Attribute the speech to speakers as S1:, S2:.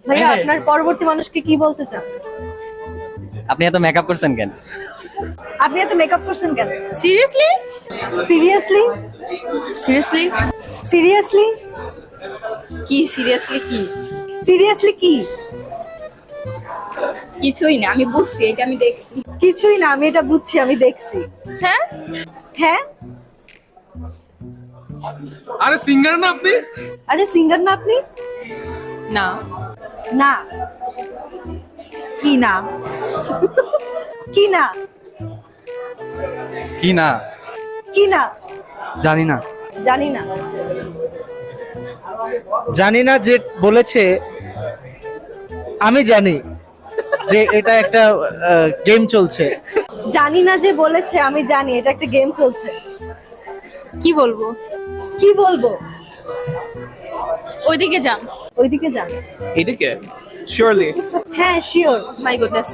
S1: ভাইয়া আপনার পরবর্তী মানুষকে কি বলতে চান?
S2: আপনি এত মেকআপ করছেন কেন?
S1: আপনি এত মেকআপ করছেন কেন?
S3: সিরিয়াসলি
S1: সিরিয়াসলি
S3: সিরিয়াসলি
S1: সিরিয়াসলি
S3: কি সিরিয়াসলি কি
S1: সিরিয়াসলি কি?
S3: কিছুই না, আমি বুঝছি, এটা আমি দেখছি।
S1: কিছুই না, আমি এটা বুঝছি, আমি দেখছি।
S3: হ্যাঁ
S1: হ্যাঁ,
S4: আরে সিঙ্গার না আপনি?
S1: আরে সিঙ্গার না আপনি?
S3: না
S1: না
S3: কি না
S1: কি না
S2: কি না?
S1: কি না
S2: জানি না।
S1: জানি না।
S5: জানি না যে বলেছে আমি জানি যে এটা একটা গেম চলছে।
S1: জানি না যে বলেছে, আমি জানি এটা একটা গেম চলছে।
S3: কি বলবো?
S1: কি বলবো?
S3: ওইদিকে যান।
S1: ওইদিকে যান।
S4: এদিকে শিওরলি।
S1: হ্যাঁ শিওর।
S3: My goodness.